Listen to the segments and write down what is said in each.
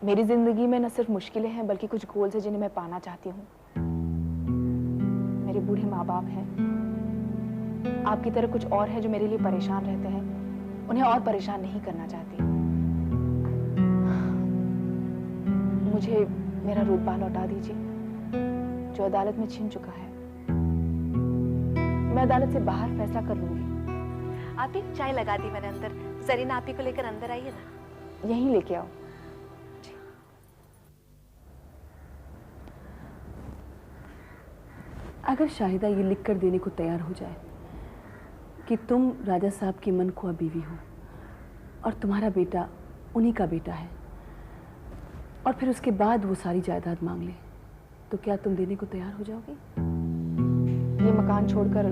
मेरी जिंदगी में न सिर्फ मुश्किलें हैं बल्कि कुछ गोल्स हैं जिन्हें मैं पाना चाहती हूँ। मेरे बूढ़े माँ बाप हैं, आपकी तरह कुछ और है जो मेरे लिए परेशान रहते हैं, उन्हें और परेशान नहीं करना चाहती। मुझे मेरा रुतबा लौटा दीजिए जो अदालत में छिन चुका है। मैं अदालत से बाहर फैसला कर लूंगी। आप ही चाय लगा दी मैंने अंदर। जरीना आप ही को लेकर अंदर आइए ना। यहीं लेके आओ। अगर शाहिदा ये लिख कर देने को तैयार हो जाए कि तुम राजा साहब की मनख्वाह बीवी हो और तुम्हारा बेटा उन्हीं का बेटा है, और फिर उसके बाद वो सारी जायदाद मांग ले, तो क्या तुम देने को तैयार हो जाओगी? ये मकान छोड़कर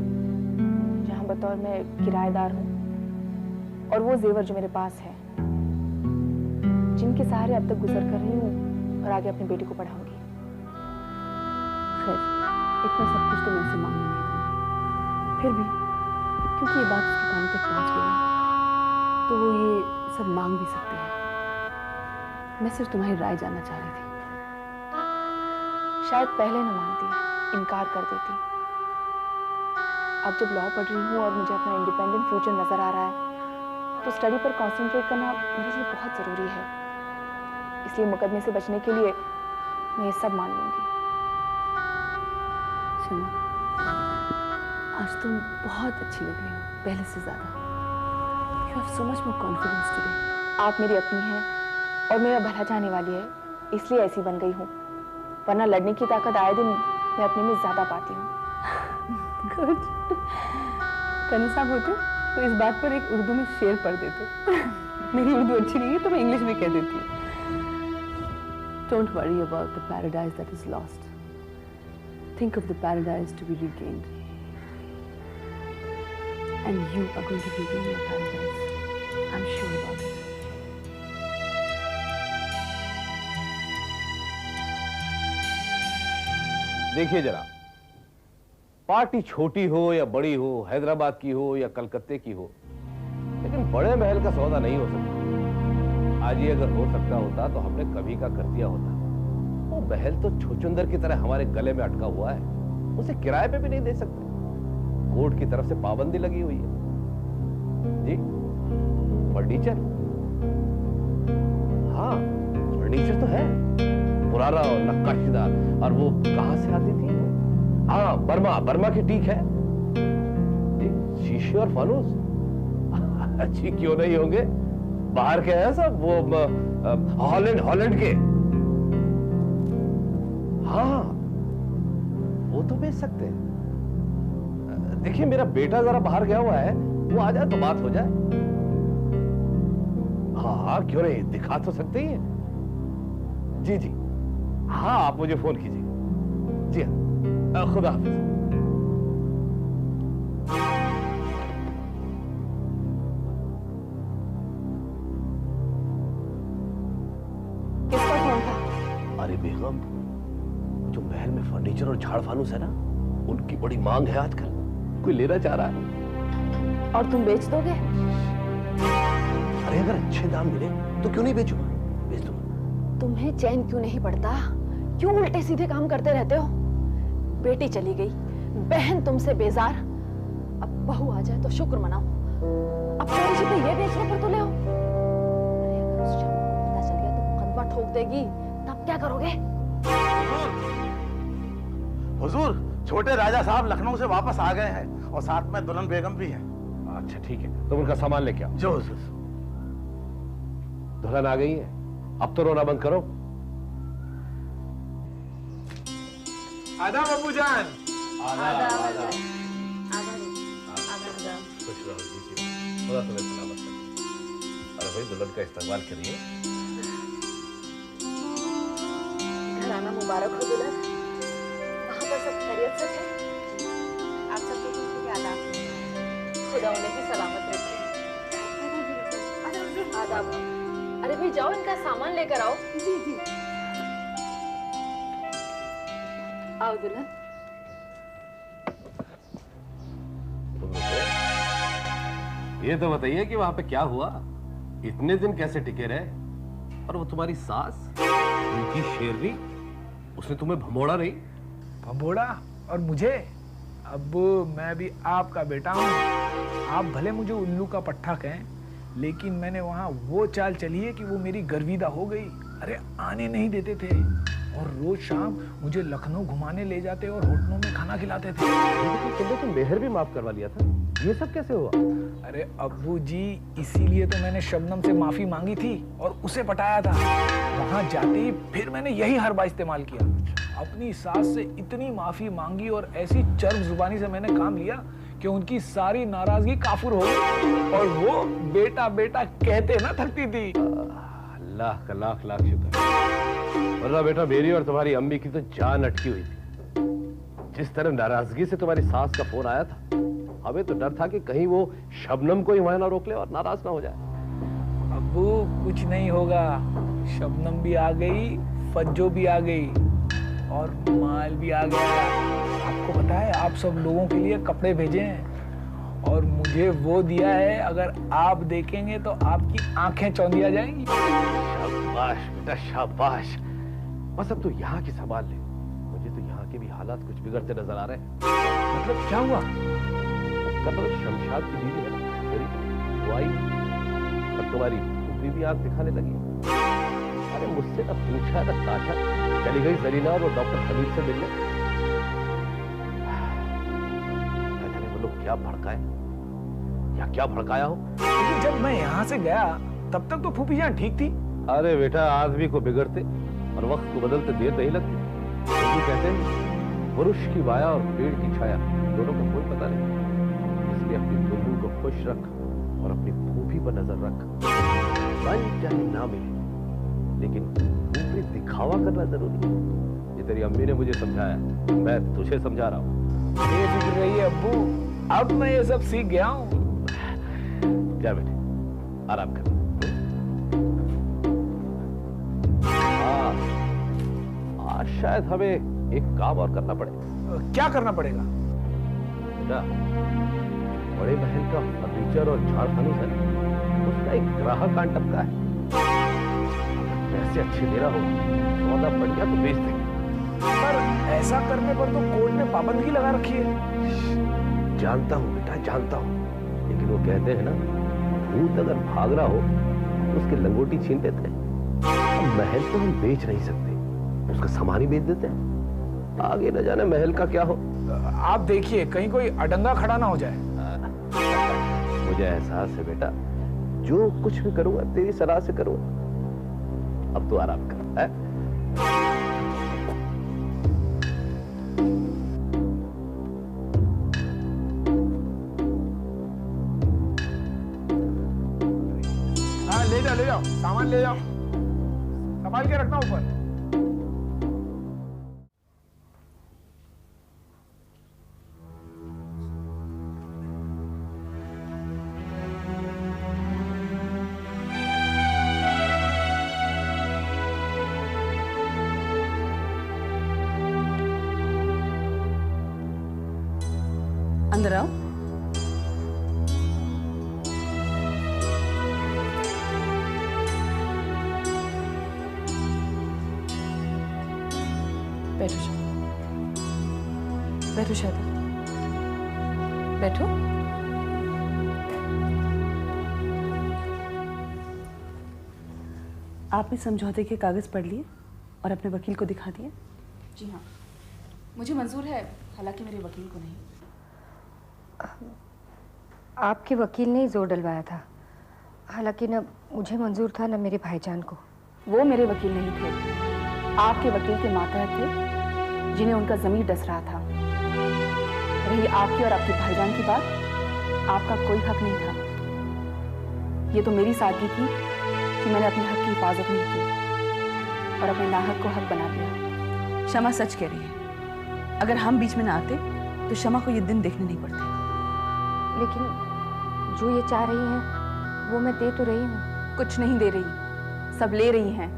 जहां बतौर मैं किराएदार हूं, और वो जेवर जो मेरे पास है, जिनके सहारे अब तक गुजर कर रही हूं और आगे अपनी बेटी को पढ़ाऊंगी। खैर, इतना सब कुछ तो मैं उनसे मांगने नहीं दूंगी। फिर भी क्योंकि ये बात उसके कान तक पहुंच गई है, तो वो ये सब मांग भी सकती है। मैं सिर्फ तुम्हारी राय जानना चाह रही थी। शायद पहले न मानती, इनकार कर देती। अब जब लॉ पढ़ रही हूँ और मुझे अपना इंडिपेंडेंट फ्यूचर नजर आ रहा है, तो स्टडी पर कंसंट्रेट करना मेरे लिए बहुत जरूरी है। इसलिए मुकदमे से बचने के लिए मैं ये सब मान लूंगी। शमा, आज तुम बहुत अच्छी लग रही हो, पहले से ज्यादा। You have so much more confidence today. आप मेरी अपनी हैं और मेरा भला चाहने वाली है, इसलिए ऐसी बन गई हूँ, वरना लड़ने की ताकत आए दिन मैं अपने में ज्यादा पाती हूँ। गुड। कन्ना साहब होते तो इस बात पर एक उर्दू में शेर पढ़ देते। मेरी उर्दू अच्छी नहीं है तो मैं इंग्लिश में कह देती हूँ। Don't worry about the paradise that is lost. Think of the paradise to be regained. And you are going to regain your paradise. I'm sure about it. देखिए जरा, पार्टी छोटी हो या बड़ी हो, हैदराबाद की हो या कलकत्ते की हो, लेकिन बड़े महल का सौदा नहीं हो सकता। आज ये अगर हो सकता होता तो हमने कभी का कर दिया होता। वो महल तो छुचुंदर की तरह हमारे गले में अटका हुआ है, उसे किराए पे भी नहीं दे सकते। कोर्ट की तरफ से पाबंदी लगी हुई है। जी, फर्नीचर? हाँ, फर्नीचर तो है, पुराना और नक्काशीदार। और वो कहां से आती थी? हाँ, बर्मा की टीक है जी, शीशे और फानूस। अच्छी क्यों नहीं होंगे, बाहर के हैं सब, वो हॉलैंड के। हाँ, वो तो बेच सकते हैं। देखिए, मेरा बेटा जरा बाहर गया हुआ है, वो आ जाए तो बात हो जाए। हाँ, क्यों नहीं, दिखा तो सकते ही हैं। जी जी, हाँ, आप मुझे फोन कीजिए। जी हाँ, खुदा हाफिज। किसका फोन था? अरे बेगम, जो महल में फर्नीचर और झाड़ फानूस है ना, उनकी बड़ी मांग है आजकल, कोई लेना चाह रहा है। और तुम बेच दोगे? अरे अगर अच्छे दाम मिले तो क्यों नहीं बेचूंगा, बेच दूंगा। तुम्हें चैन क्यों नहीं पड़ता? क्यों उल्टे सीधे काम करते रहते हो? बेटी चली गई, बहन तुमसे बेजार, अब बहू आ जाए तो शुक्र मनाओ। अब चोरी छिपे ये बेचने पर तुले हो। अरे अगर उस शाम को पता चल गया तो कदमा ठोक देगी, तब क्या करोगे? हुजूर, छोटे राजा साहब लखनऊ से वापस आ गए हैं और साथ में दुल्हन बेगम भी हैं। अच्छा ठीक है, तुम उनका सामान लेके आओ। जो हुजूर। दुल्हन आ गई है, अब तो रोना बंद करो। आदाब अबू जान। खुश रहो जी, खुदा तुम्हें सलामत रखे। अरे भाई, दुल्हन का इस्तेमाल करिए। घराना मुबारक हो दुल्हन। वहाँ पर सब खैरियत से थे? आप सबको खुशी के आदाब। खुदा उन्हें भी सलामत रखे। आदाब। अरे भाई जाओ, इनका सामान लेकर आओ। जी जी। आओ दुल्हन। ये तो बताइए कि वहां पे क्या हुआ, इतने दिन कैसे टिके रहे? और वो तुम्हारी सास उनकी शेरनी, उसने तुम्हें भमोड़ा नहीं? भंबोड़ा और मुझे? अब मैं भी आपका बेटा हूँ। आप भले मुझे उल्लू का पट्टा कहें, लेकिन मैंने वहाँ वो चाल चली है कि वो मेरी गर्विदा हो गई। अरे आने नहीं देते थे और रोज शाम मुझे लखनऊ घुमाने ले जाते और होटलों में खाना खिलाते थे। तुमने तो मेहर भी माफ करवा लिया था, ये सब कैसे हुआ? अरे अब्बू जी, इसीलिए तो मैंने शबनम से माफी मांगी थी और उसे पटाया था। वहां जाते ही फिर मैंने यही हरबा इस्तेमाल किया। अपनी सास से इतनी माफी मांगी और ऐसी चर्ब जुबानी से मैंने काम लिया कि उनकी सारी नाराजगी काफुर हो गई और वो बेटा बेटा कहते ना थकती थी। अल्लाह का लाख लाख शुक्र। वरना बेटा मेरी और तुम्हारी अम्मी की तो जान अटकी हुई थी। जिस तरह नाराजगी से तुम्हारी सास का फोन आया था, हमें तो डर था कि कहीं वो शबनम को ही वहां ना रोक ले और नाराज ना हो जाए। अब्बू कुछ नहीं होगा, शबनम भी आ गई, फज्जो भी आ गई और माल भी आ गया। आपको पता है, आप सब लोगों के लिए कपड़े भेजे हैं और मुझे वो दिया है। अगर आप देखेंगे तो आपकी आंखें चौंधिया जाएंगी। शाबाश बेटा शाबाश। बस अब तो यहाँ की संभाल ले। मुझे तो यहाँ के भी हालात कुछ बिगड़ते नजर आ रहे हैं। मतलब क्या हुआ? मतलब शमशाद की बीवी है ना, वो आई और तुम्हारी फूफी भी आंख दिखाने लगी। अरे मुझसे ना पूछा ना ताशा, चली गई जरीना और वो डॉक्टर हमीद से मिलने। जाने वो लोग क्या भड़काए या क्या भड़काया हो। जब मैं यहाँ से गया तब तक तो फूफी जान ठीक थी। अरे बेटा, आदमी को बिगड़ते और वक्त को बदलते देर नहीं लगती। वो कहते हैं पुरुष की माया और पेड़ की छाया दोनों का कोई पता नहीं। इसलिए अपनी दुल्हन को खुश रख और अपनी फूफी पर नजर रख। मन चाहे ना मिले, लेकिन ऊपरी दिखावा करना जरूरी है। ये तेरी अम्मी ने मुझे समझाया, मैं तुझे समझा रहा हूँ। बेफिक्र रहिए अब्बू, अब मैं ये सब सीख गया हूँ। जा बेटे, आराम कर। हाँ, आज शायद हमें एक काम और करना पड़ेगा। क्या करना पड़ेगा? बेटा, बड़े महल का फर्नीचर और झाड़ फनूस है, उसका एक ग्राहक आन टपका है। पैसे अच्छे दे रहा हो, सौदा पड़ गया तो बेच देंगे। पर ऐसा करने पर तो कोर्ट ने पाबंदी लगा रखी है। जानता हूँ बेटा, जानता हूँ, लेकिन वो कहते हैं ना, भूत अगर भाग रहा हो तो उसकी लंगोटी छीन लेते हैं। अब महल तो हम बेच नहीं सकते, उसका सामान ही बेच देते हैं। आगे न जाने महल का क्या हो। आप देखिए कहीं कोई अडंगा खड़ा ना हो जाए। मुझे एहसास है बेटा, जो कुछ भी करूंगा तेरी सलाह से करूंगा। अब तो आराम कर। है? हाँ ले जाओ सामान ले जाओ, संभाल के रखना ऊपर। अंदर आओ। बैठो बैठो शादी, बैठो। आपने समझौते के कागज पढ़ लिए और अपने वकील को दिखा दिए? जी हाँ, मुझे मंजूर है, हालांकि मेरे वकील को नहीं। आपके वकील ने जोर डलवाया था, हालांकि न मुझे मंजूर था न मेरे भाईजान को। वो मेरे वकील नहीं थे, आपके वकील के मातहत थे, जिन्हें उनका ज़मीर डस रहा था। रही आपकी और आपके भाईजान की बात, आपका कोई हक नहीं था। ये तो मेरी सादगी थी कि मैंने अपने हक की हिफाजत नहीं की और अपने नाहक को हक बना दिया। शमा सच कह रही है, अगर हम बीच में ना आते तो शमा को ये दिन देखने नहीं पड़ते। लेकिन जो ये चाह रही हैं वो मैं दे तो रही हूँ। कुछ नहीं दे रही, सब ले रही हैं।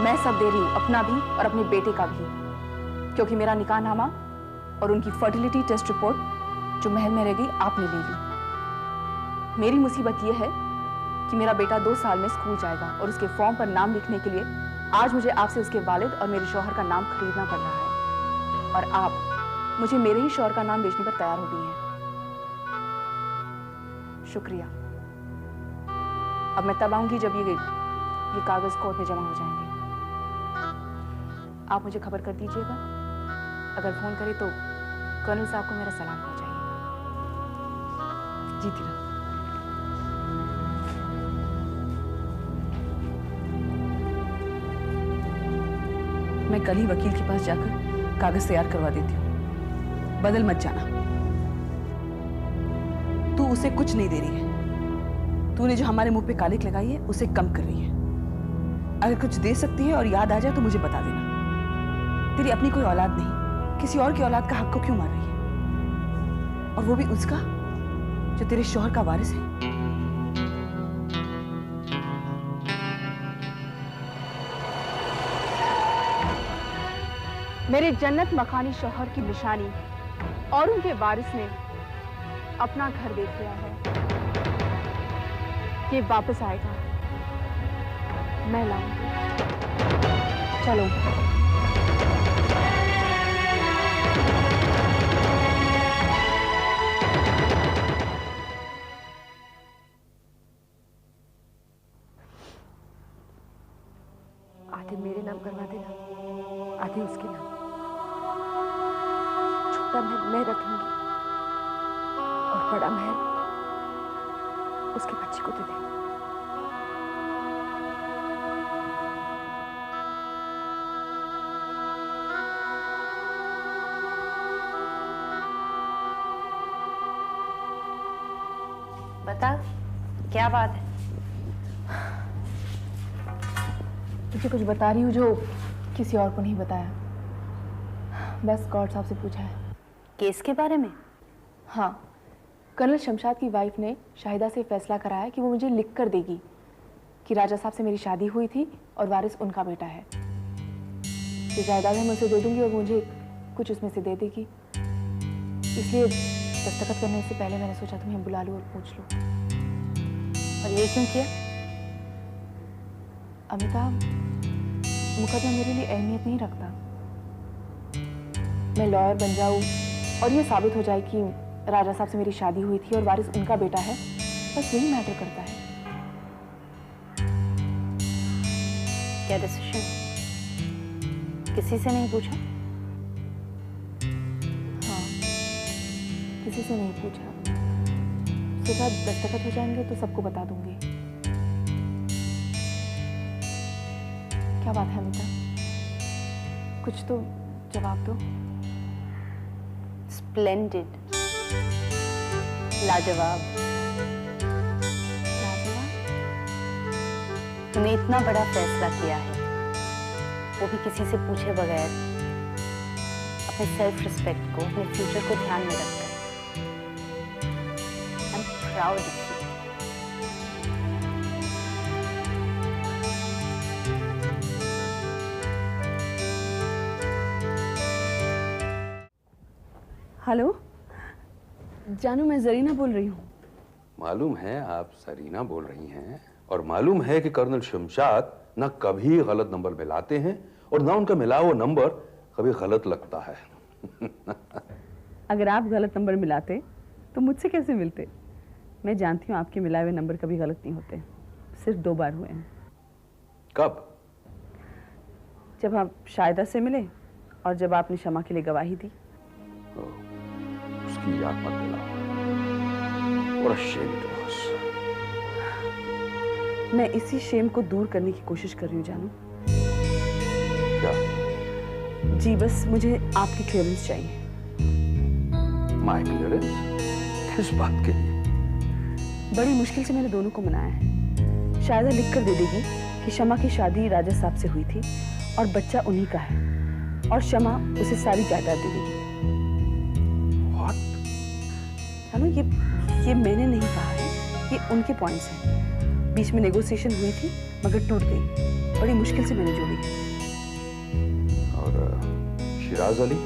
मैं सब दे रही हूँ, अपना भी और अपने बेटे का भी, क्योंकि मेरा निकाहनामा और उनकी फर्टिलिटी टेस्ट रिपोर्ट जो महल में रह गई आपने ले ली। मेरी मुसीबत यह है कि मेरा बेटा 2 साल में स्कूल जाएगा और उसके फॉर्म पर नाम लिखने के लिए आज मुझे आपसे उसके वालिद और मेरे शौहर का नाम खरीदना पड़ रहा है, और आप मुझे मेरे ही शौहर का नाम बेचने पर तैयार हो गई हैं। शुक्रिया। अब मैं तब आऊंगी जब ये कागज कोर्ट में जमा हो जाएंगे। आप मुझे खबर कर दीजिएगा, अगर फोन करे तो कर्नल साहब को मेरा सलाम पहुंचाइएगा। जीती रहो। मैं कल ही वकील के पास जाकर कागज तैयार करवा देती हूँ। बदल मत जाना। तू उसे कुछ नहीं दे रही है। तूने जो हमारे मुंह पे कालिक लगाई है उसे कम कर रही है। अगर कुछ दे सकती है और याद आ जाए तो मुझे बता देना। तेरी अपनी कोई औलाद नहीं, किसी और की औलाद का हक को क्यों मार रही है, और वो भी उसका जो तेरे शौहर का वारिस है। मेरे जन्नत मकानी शौहर की निशानी और उनके वारिस ने अपना घर देख लिया है। ये वापस आएगा, मैं लाऊंगी। चलो। आधे मेरे नाम करवा देना, आधे उसके नाम। छोटा महल मैं रख लूंगी और बड़ा महल उसके बच्चे को दे दे। बता, क्या बात है? तुझे कुछ बता रही हूँ जो किसी और को नहीं बताया। बस गॉड साहब से पूछा है। केस के बारे में? हाँ, कर्नल शमशाद की वाइफ ने शाहिदा से फैसला कराया कि वो मुझे लिख कर देगी कि राजा साहब से मेरी शादी हुई थी और वारिस उनका बेटा है। ये जायदाद मैं उसे दे दूंगी और मुझे कुछ उसमें से दे देगी। इसलिए दस्तखत करने से पहले मैंने सोचा तुम्हें बुला लूं और पूछ लूं। और ये क्यों किया? अमिता, मुकदमा मेरे लिए अहमियत नहीं रखता। मैं लॉयर बन जाऊं और ये साबित हो जाए कि राजा साहब से मेरी शादी हुई थी और वारिस उनका बेटा है, बस यही मैटर करता है। क्या डिसीजन? किसी से नहीं पूछा? हाँ, किसी से नहीं पूछा। सोचा दस्तखत हो जाएंगे तो सबको बता दूंगी। क्या बात है अमिता? कुछ तो जवाब दो। स्प्लेंडेड, लाजवाब। लाजवाब? तूने इतना बड़ा फैसला किया है, वो भी किसी से पूछे बगैर, अपने सेल्फ रिस्पेक्ट को, अपने फ्यूचर को ध्यान में रखकर। I am proud of you. Hello जानू, मैं जरीना बोल रही हूँ। मालूम है आप सरीना बोल रही हैं, और मालूम है कि कर्नल शमशाद ना कभी गलत नंबर मिलाते हैं और ना उनका मिला हुआ नंबर कभी गलत लगता है। अगर आप गलत नंबर मिलाते तो मुझसे कैसे मिलते? मैं जानती हूँ आपके मिलाए हुए नंबर कभी गलत नहीं होते, सिर्फ 2 बार हुए हैं। कब? जब आप शाहिदा से मिले और जब आपने शमा के लिए गवाही दी। उसकी याद मत दिलाओ। What a shame it was. मैं इसी शेम को दूर करने की कोशिश कर रही हूँ जानू। क्या? जी, बस मुझे आपकी क्लियरेंस चाहिए। My clearance? किस बात के लिए? बड़ी मुश्किल से मैंने दोनों को मनाया है। शायदा लिख कर दे देगी कि शमा की शादी राजा साहब से हुई थी और बच्चा उन्हीं का है, और शमा उसे सारी जायदाद दे देगी। जानू, ये मैंने नहीं कहा है, ये उनके पॉइंट्स हैं। बीच में नेगोशिएशन हुई थी मगर टूट गई। बड़ी मुश्किल से मैंने जोड़ी है। और शिराज अली?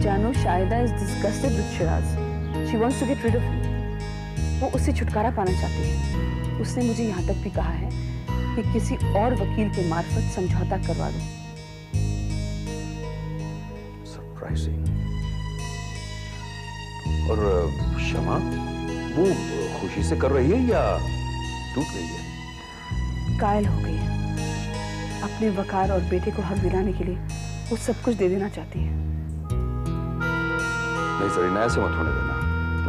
जानू, Shahida is disgusted with Shiraz. She wants to get rid of him. वो उससे छुटकारा पाना चाहती है। उसने मुझे यहाँ तक भी कहा है कि किसी और वकील के मार्फत समझौता करवा दो। सरप्राइजिंग। और क्षमा वो खुशी से कर रही है या टूट गई है? कायल हो गई है। अपने वकार और बेटे को हक दिलाने के लिए वो सब कुछ दे देना चाहती है। नहीं सरीना, ऐसे मत होने देना,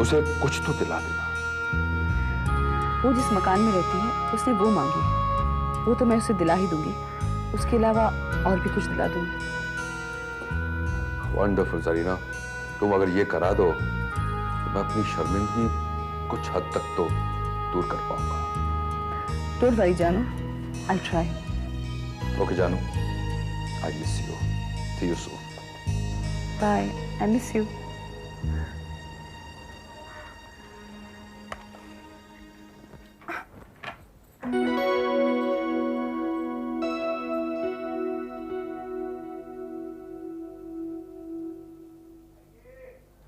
उसे कुछ तो दिला देना। वो जिस मकान में रहती है उसने वो मांगी है, वो तो मैं उसे दिला ही दूंगी। उसके अलावा और भी कुछ दिला दूंगी। वंडरफुल सरीना, तुम अगर ये करा दो तो मैं अपनी शर्मिंदगी कुछ हद तक तो दूर कर पाऊंगा। डोंट वरी जानू, आई ट्राई। ओके जानू, I miss you, see you soon. Bye, I miss you.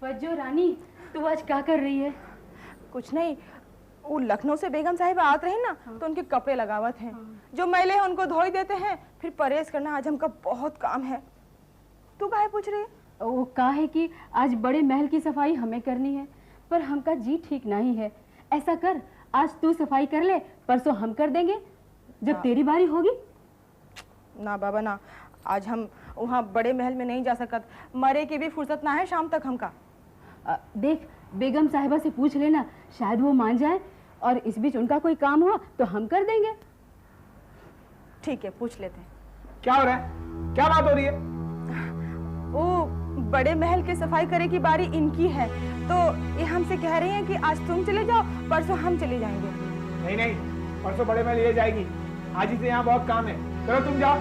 Vajjo रानी, तू आज क्या कर रही है? कुछ नहीं, वो लखनऊ से बेगम साहिबा आते रहे ना, तो उनके कपड़े लगावत हैं। जो मैले हैं उनको धोई देते हैं, फिर परहेज करना आज हमका बहुत काम है। तू काहे पूछ रही है? वो कहा है कि आज बड़े महल की सफाई हमें करनी है, पर हमका जी ठीक नहीं है। ऐसा कर, आज तू सफाई कर ले, परसों हम कर देंगे जब तेरी बारी होगी। ना बाबा ना, आज हम वहाँ बड़े महल में नहीं जा सकत। मरे की भी फुर्सत ना है शाम तक हमका। देख, बेगम साहिबा से पूछ लेना, शायद वो मान जाए, और इस बीच उनका कोई काम हुआ तो हम कर देंगे। ठीक है, पूछ लेते हैं। क्या हो रहा है? क्या बात हो रही है? वो बड़े महल के सफाई करे की बारी इनकी है, तो ये हमसे कह रही हैं कि आज तुम चले जाओ, परसों हम चले जाएंगे। नहीं नहीं, परसों बड़े महल ले जाएगी, आज ही से यहाँ बहुत काम है। चलो तुम जाओ।